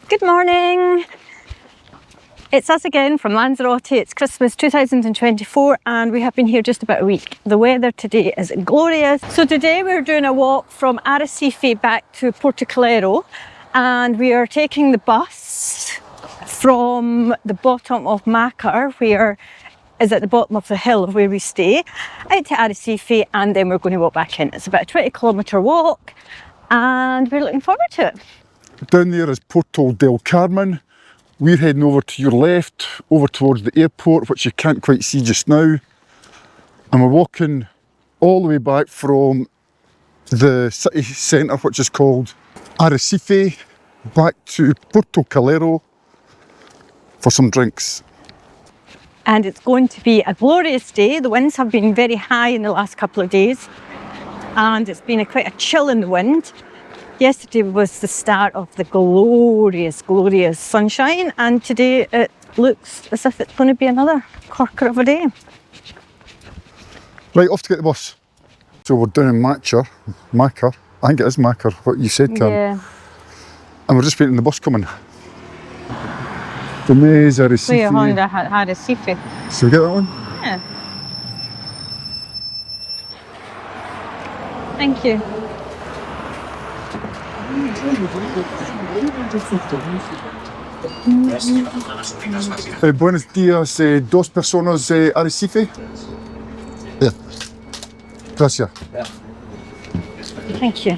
Good morning. It's us again from Lanzarote. It's Christmas 2024 and we have been here just about a week. The weather today is glorious. So today we're doing a walk from Arrecife back to Puerto Calero, and we are taking the bus from the bottom of Macher, where is at the bottom of the hill of where we stay, out to Arrecife, and then we're going to walk back in. It's about a 20-kilometre walk and we're looking forward to it. Down there is Puerto del Carmen. We're heading over to your left, over towards the airport, which you can't quite see just now. And we're walking all the way back from the city centre, which is called Arrecife, back to Puerto Calero for some drinks. And it's going to be a glorious day. The winds have been very high in the last couple of days, and it's been quite a chill in the wind. Yesterday was the start of the glorious, glorious sunshine, and today it looks as if it's going to be another corker of a day. Right, off to get the bus. So we're down in Macher, I think it is Macher, what you said, Karen. Yeah. And we're just waiting for the bus coming. The maze, Arrecife. Playa Honda, Arrecife. So we get that one? Yeah. Thank you. Buenos días, dos personas Arrecife. Yeah. Gracias. Thank you.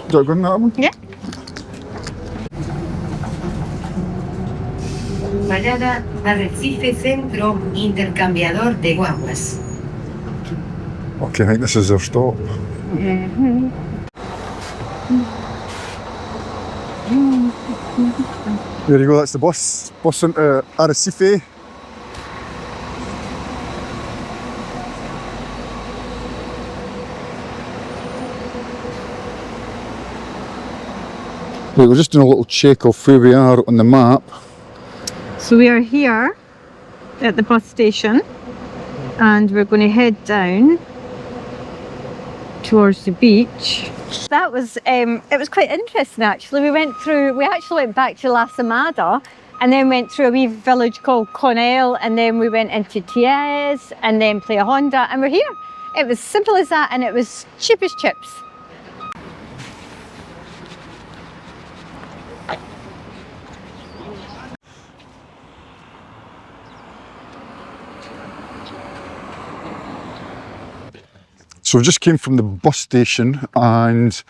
Do I go in that one? Yeah. Parada Arrecife Centro, intercambiador de guaguas. Okay, I think this is our stop. There you go, that's the bus. Bus into Arrecife. Right, we're just doing a little check of where we are on the map. So we are here at the bus station, and we're going to head down towards the beach. That was it was quite interesting actually. We actually went back to Asomada and then went through a wee village called Conel, and then we went into Tiez and then Playa Honda, and we're here. It was simple as that, and it was cheap as chips. So we just came from the bus station and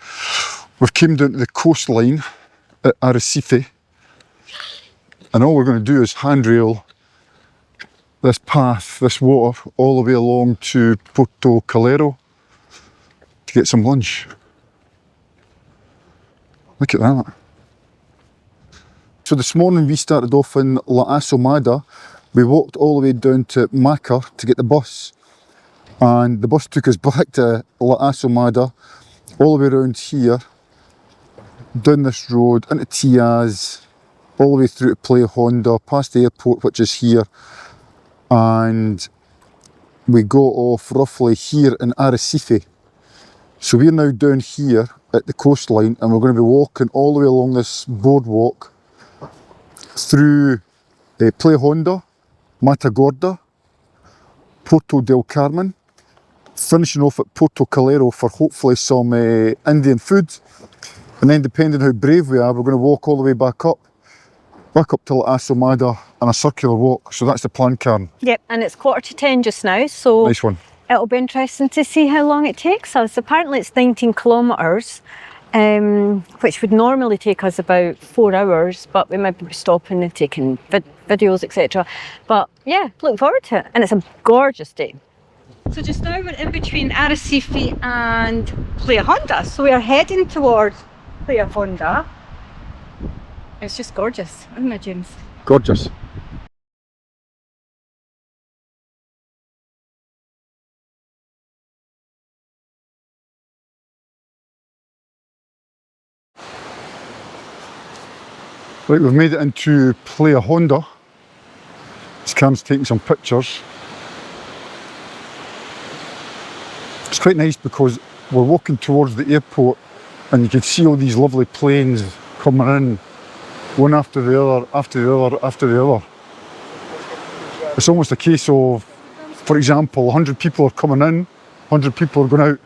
we've came down to the coastline at Arrecife, and all we're going to do is handrail this path, this water, all the way along to Puerto Calero to get some lunch. Look at that. So this morning we started off in La Asomada. We walked all the way down to Macher to get the bus. And the bus took us back to La Asomada, all the way around here, down this road, into Tiaz, all the way through to Playa Honda, past the airport, which is here, and we go off roughly here in Arrecife. So we're now down here at the coastline, and we're going to be walking all the way along this boardwalk through Playa Honda, Matagorda, Puerto del Carmen, finishing off at Puerto Calero for hopefully some Indian food, and then depending how brave we are, we're going to walk all the way back up to La Asomada on a circular walk. So that's the plan, Karen. Yep, and it's 10:15 just now, so Nice one. It'll be interesting to see how long it takes us. Apparently it's 19 kilometres, which would normally take us about 4 hours, but we might be stopping and taking videos, etc. But yeah, looking forward to it, and it's a gorgeous day. So just now we're in between Arrecife and Playa Honda, so we are heading towards Playa Honda. It's just gorgeous, isn't it, James? Gorgeous. Right, we've made it into Playa Honda. This Cam's taking some pictures. It's quite nice because we're walking towards the airport and you can see all these lovely planes coming in, one after the other, after the other, after the other. It's almost a case of, for example, 100 people are coming in, 100 people are going out.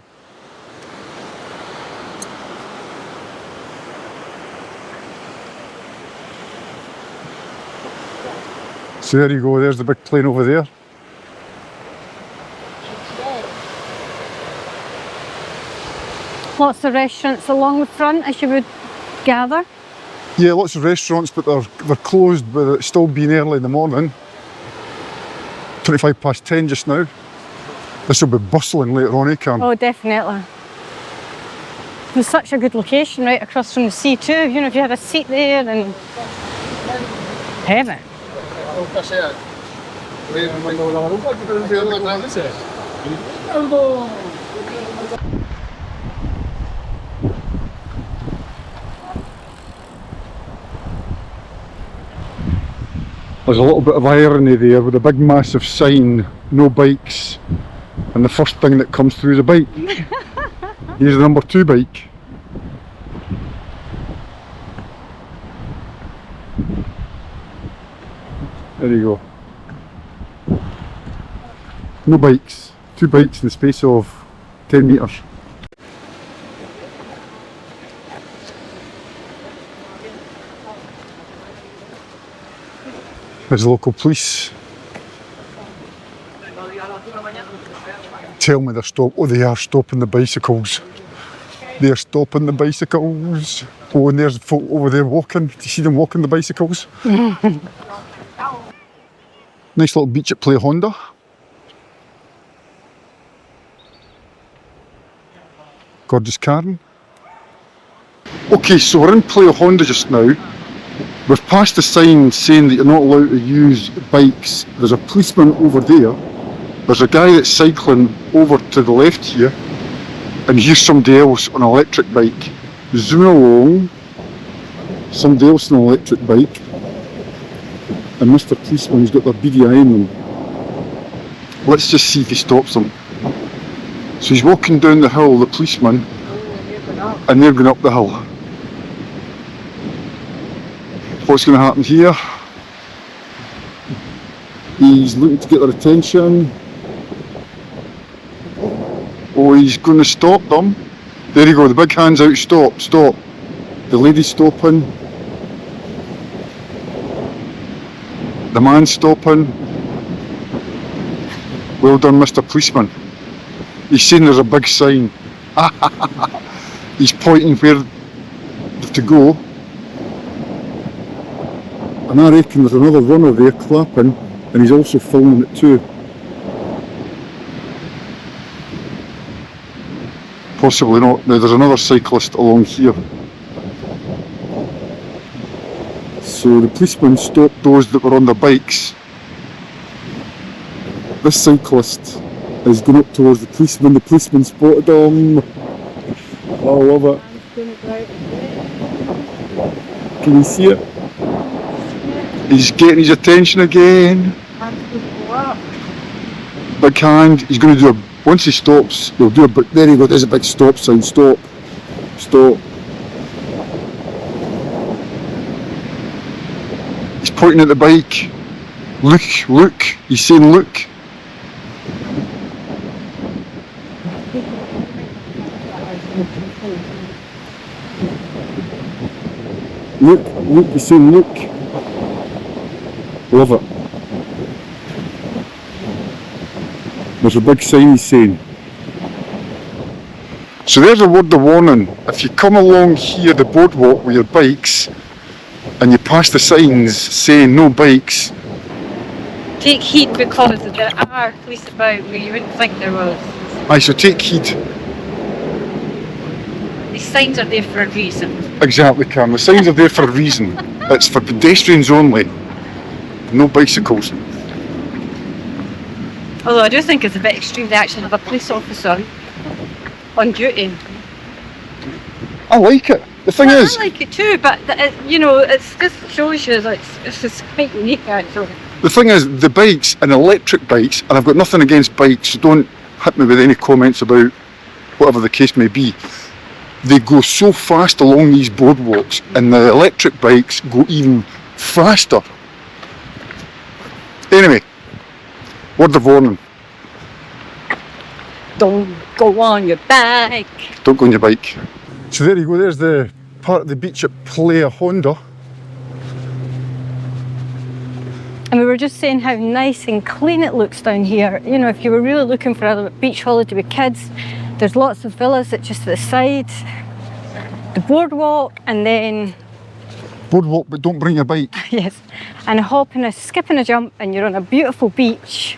So there you go, there's the big plane over there. Lots of restaurants along the front, as you would gather. Yeah, lots of restaurants, but they're closed with it still being early in the morning. 25 past 10 just now. This will be bustling later on, eh, Karen? Oh, definitely. It's such a good location right across from the sea too. You know, if you had a seat there and heaven. There's a little bit of irony there with a big massive sign, no bikes, and the first thing that comes through is a bike. Here's the number 2 bike. There you go. No bikes, 2 bikes in the space of 10 metres. There's the local police. Tell me they're oh, they are stopping the bicycles. They're stopping the bicycles. Oh, and there's folk over there walking. Do you see them walking the bicycles? Nice little beach at Playa Honda. Gorgeous Karen. Okay, so we're in Playa Honda just now. We've passed the sign saying that you're not allowed to use bikes. There's a policeman over there. There's a guy that's cycling over to the left here. And here's somebody else on an electric bike. Zooming along. Somebody else on an electric bike. And Mr. Policeman's got their beady eye on them. Let's just see if he stops them. So he's walking down the hill, the policeman, and they're going up the hill. What's going to happen here? He's looking to get their attention. Oh, he's going to stop them. There you go, the big hand's out, stop, stop. The lady's stopping. The man's stopping. Well done, Mr. Policeman. He's saying there's a big sign. He's pointing where to go. And I reckon there's another runner there clapping, and he's also filming it too. Possibly not. Now there's another cyclist along here. So the policeman stopped those that were on their bikes. This cyclist is going up towards the policeman spotted him. I love it. Can you see it? He's getting his attention again. Big hand. He's going to do a, once he stops, he'll do a big, there you go, there's a big stop sign, stop, stop. He's pointing at the bike. Look, look, he's saying look. Look, look, he's saying look. Love it. There's a big sign he's saying. So there's a word of warning. If you come along here, the boardwalk with your bikes, and you pass the signs saying no bikes, take heed because there are police about where you wouldn't think there was. I shall take heed. These signs are there for a reason. Exactly, Cam. The signs are there for a reason. It's for pedestrians only. No bicycles. Although I do think it's a bit extreme the action of a police officer on duty. I like it. The thing is, I like it too, but you know, it just shows you that it's just quite unique actually. the thing is, the bikes and electric bikes, and I've got nothing against bikes, so don't hit me with any comments about whatever the case may be, they go so fast along these boardwalks, and the electric bikes go even faster. Anyway, word of warning. Don't go on your bike. Don't go on your bike. So there you go, there's the part of the beach at Playa Honda. And we were just saying how nice and clean it looks down here. You know, if you were really looking for a beach holiday with kids, there's lots of villas at just the side. The boardwalk, and then... Boardwalk, but don't bring your bike. Yes, and a hop and a skip and a jump, and you're on a beautiful beach.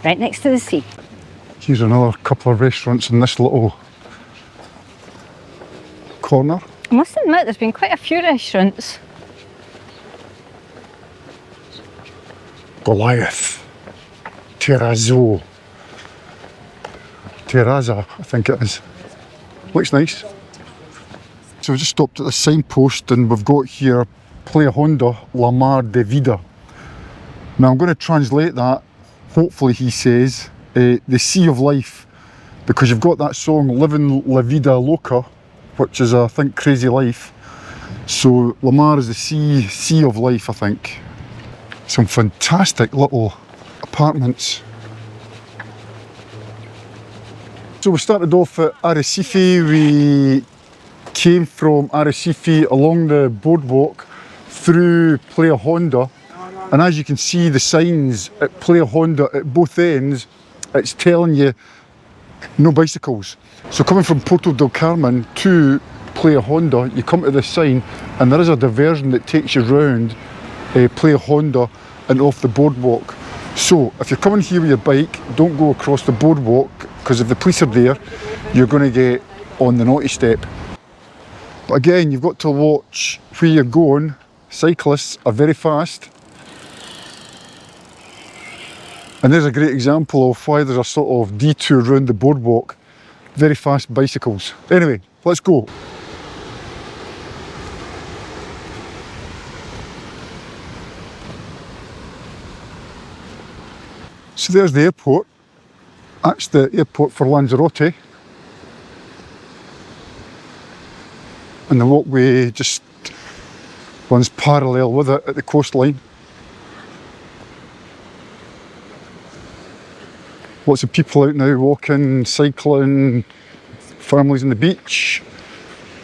Right next to the sea. Here's another couple of restaurants in this little corner. I must admit, there's been quite a few restaurants. Goliath, Terrazzo, Terrazza, I think it is. Looks nice. So we just stopped at the signpost and we've got here Playa Honda, La Mar de Vida. Now I'm going to translate that, hopefully he says, the sea of life, because you've got that song Living La Vida Loca, which is I think crazy life. So La Mar is the sea of life, I think. Some fantastic little apartments. So we started off at Arrecife. We came from Arrecife along the boardwalk through Playa Honda, and as you can see the signs at Playa Honda at both ends, it's telling you no bicycles. So coming from Puerto del Carmen to Playa Honda, you come to this sign and there is a diversion that takes you round Playa Honda and off the boardwalk. So if you're coming here with your bike, don't go across the boardwalk, because if the police are there, you're going to get on the naughty step. But again, you've got to watch where you're going. Cyclists are very fast. And there's a great example of why there's a sort of detour around the boardwalk. Very fast bicycles. Anyway, let's go. So there's the airport. That's the airport for Lanzarote. And the walkway just runs parallel with it at the coastline. Lots of people out now walking, cycling, families on the beach,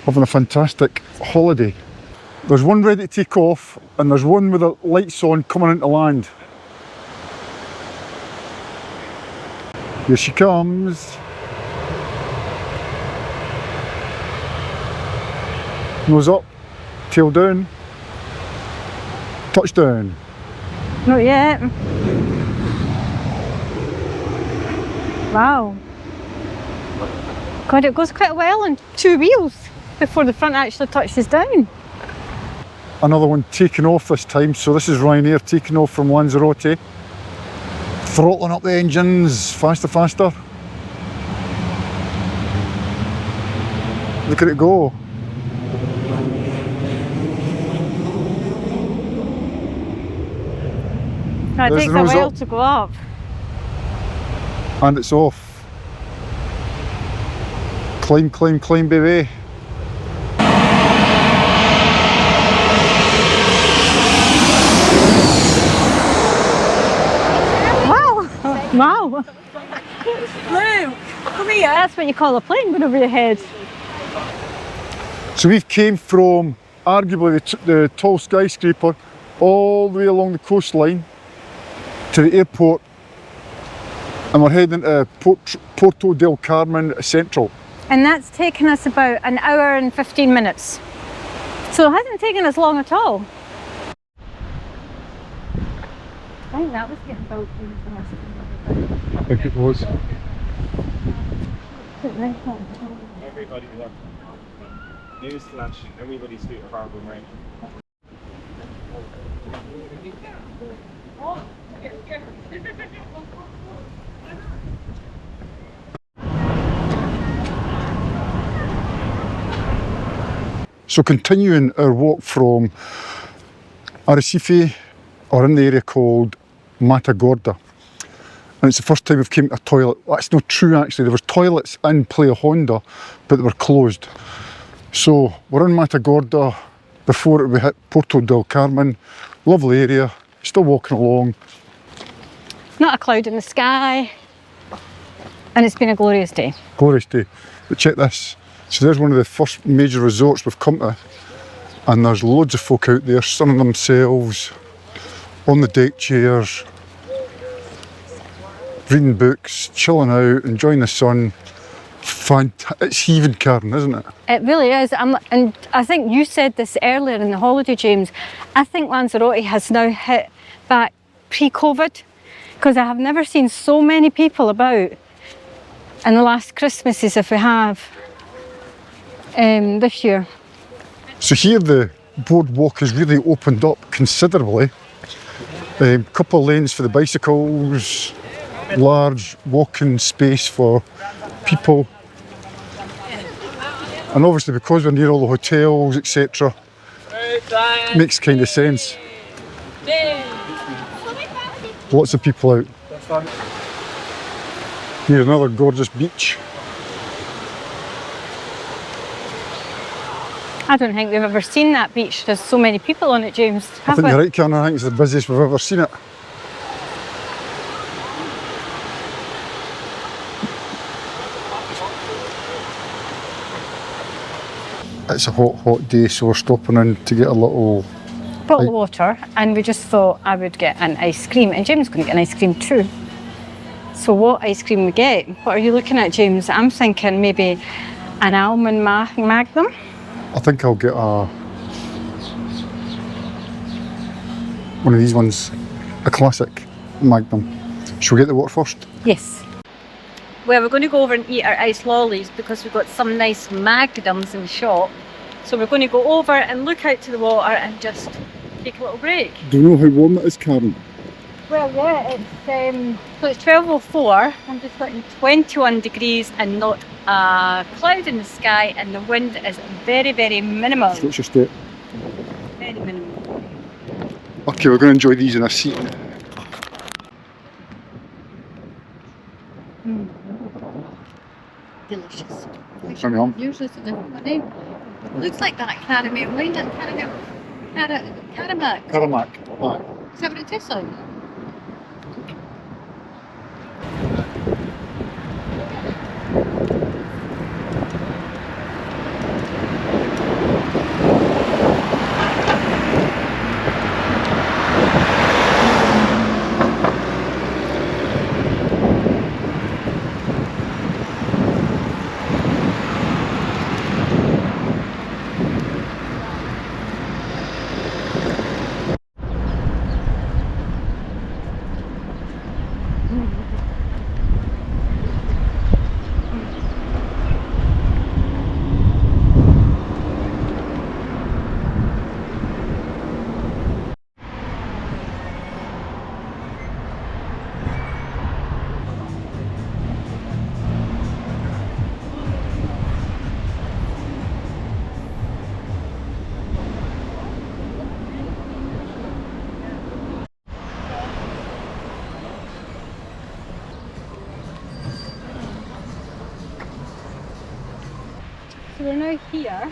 having a fantastic holiday. There's one ready to take off and there's one with the lights on coming into land. Here she comes. Nose up, tail down, touchdown. Not yet. Wow. God, it goes quite well on two wheels before the front actually touches down. Another one taking off this time, so this is Ryanair taking off from Lanzarote. Throttling up the engines, faster, faster. Look at it go. It There's takes the a nose while up. to go up. And it's off. Climb, climb, climb, baby. Wow! Wow! Lou, come here. That's what you call a plane going over your head. So we've came from arguably the tall skyscraper all the way along the coastline to the airport, and we're heading to Puerto del Carmen Central. And that's taken us about an hour and 15 minutes. So it hasn't taken us long at all. I think that was getting built in the last. I think it was. Everybody look. Newsflash, everybody's feet are horrible rain. So continuing our walk from Arrecife, or in the area called Matagorda. and it's the first time we've came to a toilet. That's not true actually, there was toilets in Playa Honda, but they were closed. So we're in Matagorda before we hit Puerto del Carmen. Lovely area, still walking along. Not a cloud in the sky, and it's been a glorious day. Glorious day. But check this. So there's one of the first major resorts we've come to, and there's loads of folk out there sunning themselves on the deck chairs, reading books, chilling out, enjoying the sun. It's heaving, Karen, isn't it? It really is. And I think you said this earlier in the holiday, James. I think Lanzarote has now hit back pre-COVID, because I have never seen so many people about in the last Christmases if we have this year. So here the boardwalk has really opened up considerably. Couple of lanes for the bicycles, large walking space for people. And obviously because we're near all the hotels, etc., makes kind of sense. Lots of people out. Here's another gorgeous beach. I don't think we've ever seen that beach. There's so many people on it, James. I think you're right, Karen. I think it's the busiest we've ever seen it. It's a hot day, so we're stopping in to get a little bottle of water, and we just thought I would get an ice cream, and James is going to get an ice cream too. So what ice cream we get? What are you looking at, James? I'm thinking maybe an almond magnum. I think I'll get one of these ones, a classic magnum. Shall we get the water first? Yes. Well, we're going to go over and eat our ice lollies because we've got some nice magnums in the shop. So we're going to go over and look out to the water and just take a little break. Do you know how warm it is, Karen? Well, yeah, so it's 12:04. I'm just getting 21 degrees and not a cloud in the sky, and the wind is very, very minimal. So what's your state? Very minimal. Okay, we're going to enjoy these in our seat. Delicious. Yum. Usually it's a different name. Looks like that caramel. Mind that caramel? Caramac. Caramac. Is that what it tastes like? So we're now here,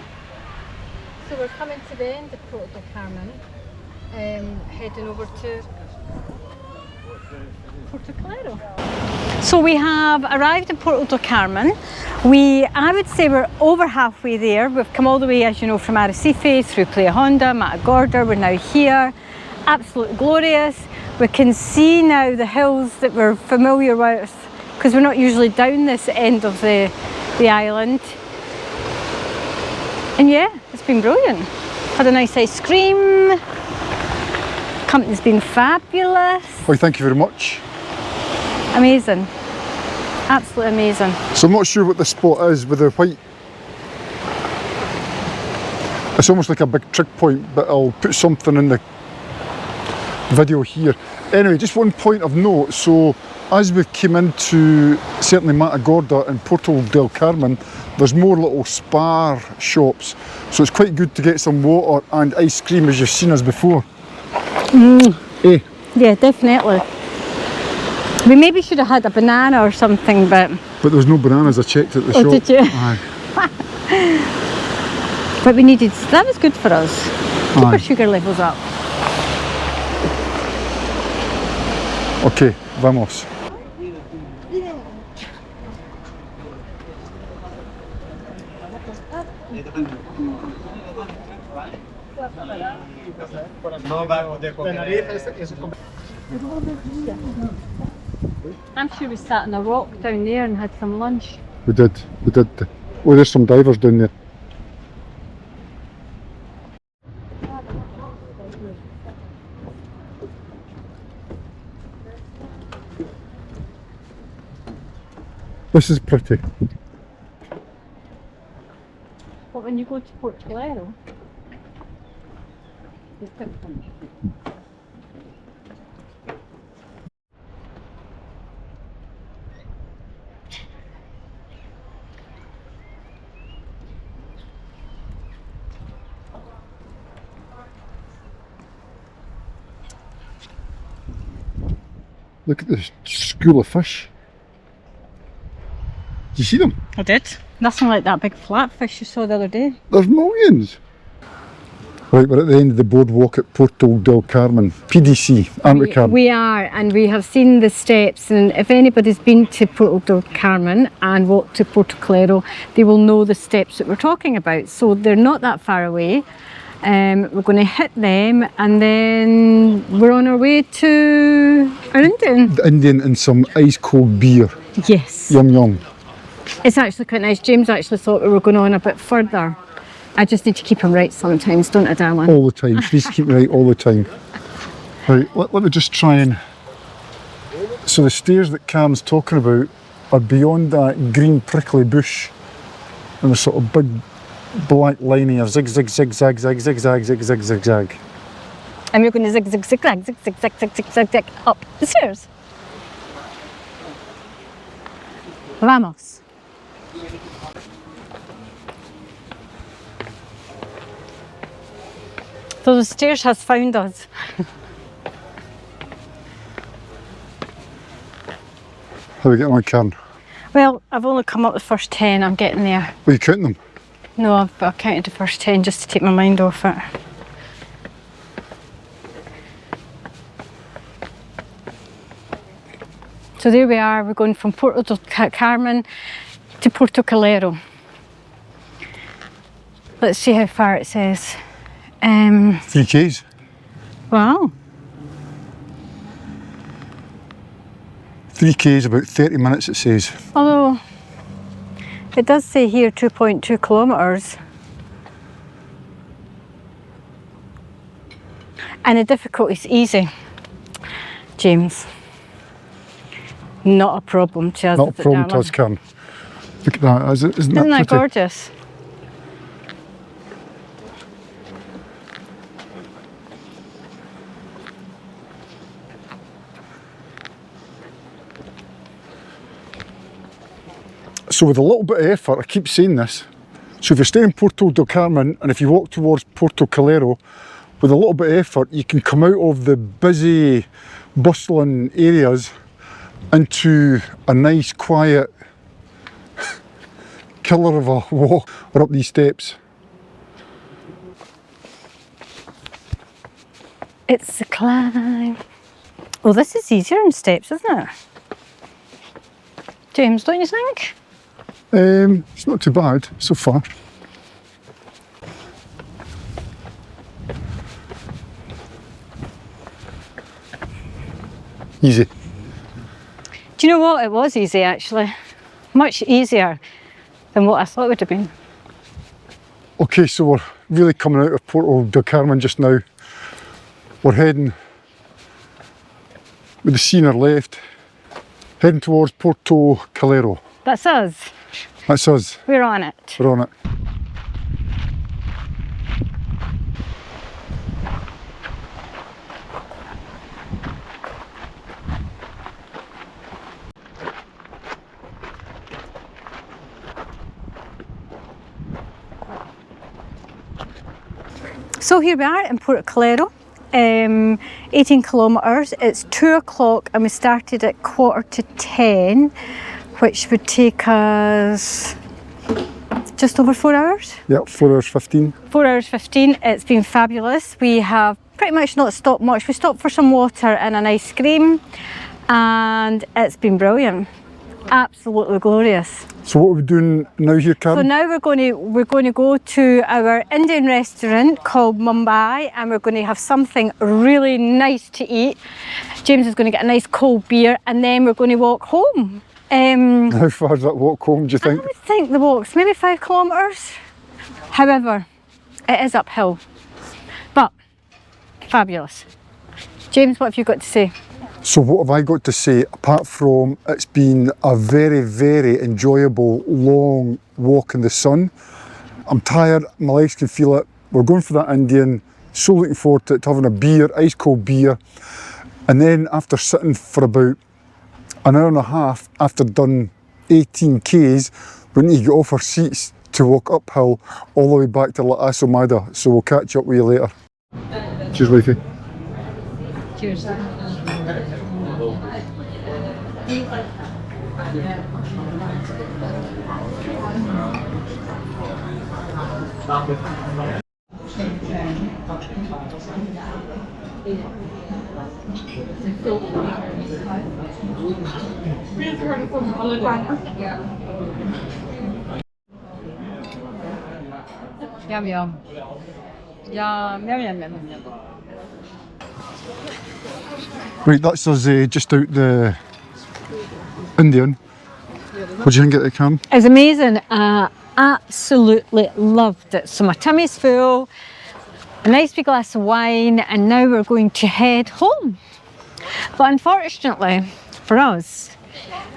so we're coming to the end of Puerto del Carmen, heading over to Puerto Calero. So we have arrived in Puerto del Carmen. I would say we're over halfway there. We've come all the way, as you know, from Arrecife through Playa Honda, Matagorda. We're now here. Absolutely glorious. We can see now the hills that we're familiar with, because we're not usually down this end of the island. And yeah, it's been brilliant. Had a nice ice cream. Company's been fabulous. Well, thank you very much. Amazing. Absolutely amazing. So I'm not sure what the spot is with the white. It's almost like a big trick point, but I'll put something in the video here. Anyway, just one point of note. So as we came into certainly Matagorda and Puerto del Carmen, there's more little spa shops. So it's quite good to get some water and ice cream, as you've seen us before. Yeah, definitely. We maybe should have had a banana or something, but But there was no bananas, I checked at the shop. Oh, did you? Aye. but we needed, that was good for us. Keep Aye. our sugar levels up. Okay, vamos. I'm sure we sat on a rock down there and had some lunch. We did. Oh, there's some divers down there. This is pretty. But when you go to Puerto del Carmen, it's different. Look at this school of fish. Did you see them? I did. Nothing like that big flatfish you saw the other day. There's millions. Right, we're at the end of the boardwalk at Puerto del Carmen. PDC, aren't we, Carmen? We are, and we have seen the steps, and if anybody's been to Puerto del Carmen and walked to Puerto Calero, they will know the steps that we're talking about. So they're not that far away. We're going to hit them, and then we're on our way to our Indian. The Indian and some ice cold beer. Yes. Yum yum. It's actually quite nice. James actually thought we were going on a bit further. I just need to keep him right sometimes, don't I, darling? All the time. Please keep me right all the time. Right, let me just try and... So the stairs that Cam's talking about are beyond that green prickly bush and a sort of big black line here, zig zig zig zag zag zig zag zig zig zig zag. And we're going to zig zig zig zag zig zig zag zig zig zag zag up the stairs. Vamos. So the stairs has found us. How are we getting on, Karen? Well, I've only come up the first 10, I'm getting there. Are you counting them? No, I've counted the first 10 just to take my mind off it. So there we are, we're going from Puerto del Carmen to Puerto Calero. Let's see how far it says. 3 Ks. Wow. 3 Ks, about 30 minutes it says. Although, it does say here 2.2 kilometres. And the difficulty's easy, James. Not a problem to us. Not a problem to us, Karen. Look at that, isn't that pretty? Gorgeous? So with a little bit of effort, I keep saying this, so if you're staying in Puerto del Carmen and if you walk towards Puerto Calero, with a little bit of effort you can come out of the busy, bustling areas into a nice, quiet killer of a walk or up these steps. It's a climb. Well, this is easier in steps, isn't it? James, don't you think? It's not too bad so far. Easy. Do you know what? It was easy actually. Much easier than what I thought it would have been. Okay, so we're really coming out of Puerto del Carmen just now. We're heading, with the sea on our left, heading towards Puerto Calero. That's us. That's us. We're on it. We're on it. So here we are in Puerto Calero. 18 kilometres. It's 2 o'clock and we started at 9:45, which would take us just over 4 hours. Yep, 4 hours 15. 4 hours 15. It's been fabulous. We have pretty much not stopped much. We stopped for some water and an ice cream, and it's been brilliant. Absolutely glorious. So what are we doing now here, Karen? So now we're going to go to our Indian restaurant called Mumbai, and we're going to have something really nice to eat. James is going to get a nice cold beer, and then we're going to walk home. How far is that walk home, do you think? I would think the walk's maybe 5 kilometres. However, it is uphill, but fabulous. James, what have you got to say? So what have I got to say, apart from it's been a very, very enjoyable long walk in the sun. I'm tired, my legs can feel it. We're going for that Indian, so looking forward to having a beer, ice cold beer. And then after sitting for about an hour and a half, after done 18 Ks, we need to get off our seats to walk uphill all the way back to La Asomada. So we'll catch up with you later. Cheers, wifey. Cheers. Yum yum. Yum yum yum yum yum. Right, that's us just out the Indian. What do you think of it, Cam? It's amazing. Absolutely loved it. So my tummy's full, a nice big glass of wine, and now we're going to head home. But unfortunately for us,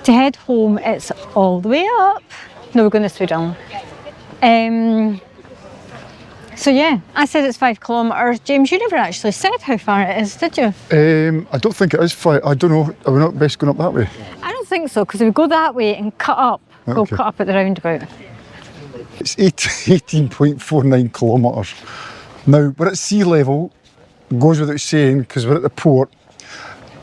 to head home it's all the way up. No, we're going this way down. So yeah, I said it's 5 kilometres. James, you never actually said how far it is, did you? I don't think it is 5. I don't know. Are we not best going up that way? I don't think so, because if we go that way and cut up, we'll Okay. cut up at the roundabout. It's 18.49 kilometres. Now, we're at sea level, goes without saying, because we're at the port,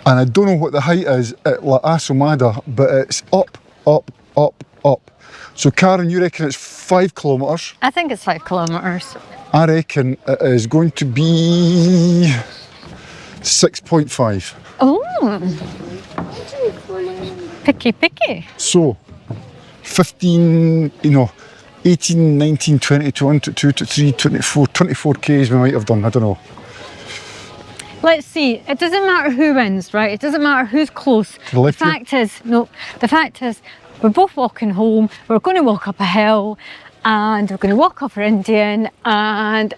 and I don't know what the height is at La Asomada, but it's up, up, up, up. So Karen, you reckon it's 5 kilometres? I think it's 5 kilometres. I reckon it is going to be 6.5. Oh, picky, picky. So 15, 18, 19, 20, 21, 22, 23, 24, 24 Ks we might have done, I don't know. Let's see, it doesn't matter who wins, right? It doesn't matter who's close. The fact is, we're both walking home, we're going to walk up a hill, and we're going to walk off our Indian, and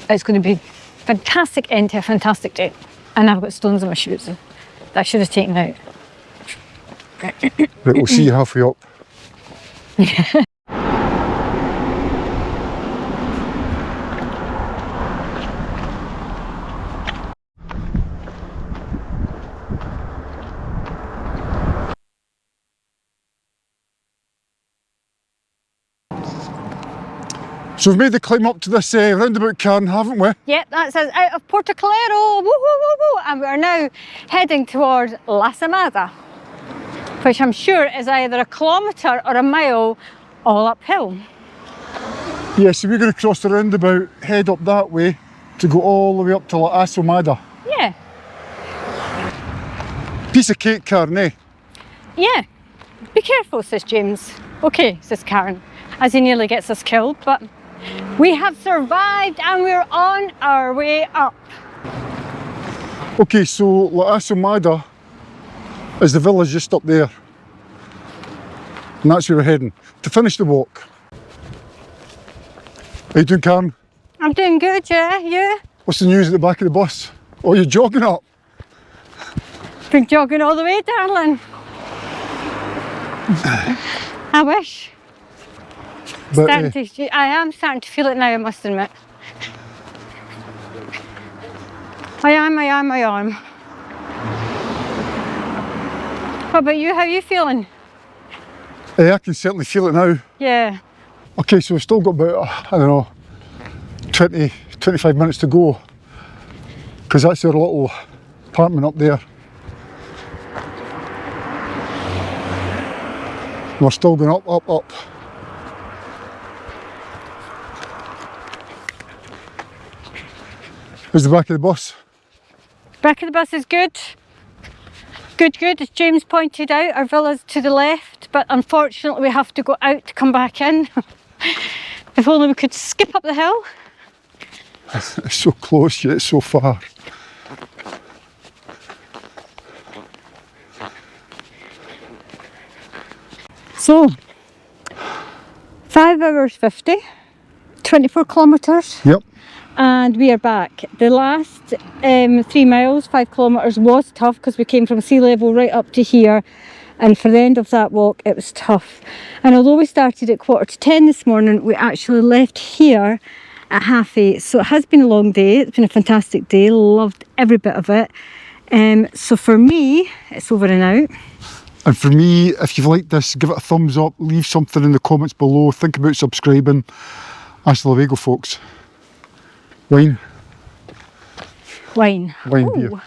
it's going to be fantastic end to a fantastic day. And I've got stones on my shoes that I should have taken out. Right, we'll see you halfway up. So we've made the climb up to this roundabout, Karen, haven't we? Yep, that's us out of Puerto Calero, woo, woo, woo, woo. And we are now heading towards Lanzarote, which I'm sure is either a kilometre or a mile all uphill. Yeah, so we're going to cross the roundabout, head up that way to go all the way up to La Asomada. Yeah, Piece of cake, Karen, eh? yeah. Be careful, says James. Okay, says Karen, as he nearly gets us killed, but we have survived and we're on our way up. Okay, so La Asomada is the village just up there. And that's where we're heading to finish the walk. How you doing, Karen? I'm doing good, yeah, you? What's the news at the back of the bus? Oh, you're jogging up. Been jogging all the way, darling. I wish. But, I am starting to feel it now, I must admit. I am. What about you? How are you feeling? I can certainly feel it now. Yeah. Okay, so we've still got about, I don't know, 20, 25 minutes to go. because that's our little apartment up there. We're still going up, up, up. Where's the back of the bus? Back of the bus is good. Good, good. As James pointed out, our villa's to the left, but unfortunately we have to go out to come back in. If only we could skip up the hill. It's so close yet so far. So, 5 hours 50, 24 kilometres. Yep. And we are back. The last 3 miles, 5 kilometres was tough because we came from sea level right up to here, and for the end of that walk it was tough. And although we started at 10:15 this morning, we actually left here at 8:30. So it has been a long day. It's been a fantastic day. Loved every bit of it. So for me, it's over and out. And for me, if you've liked this, give it a thumbs up, leave something in the comments below, think about subscribing. Hasta luego, folks. Wine. Wine. Wine Ooh. beer.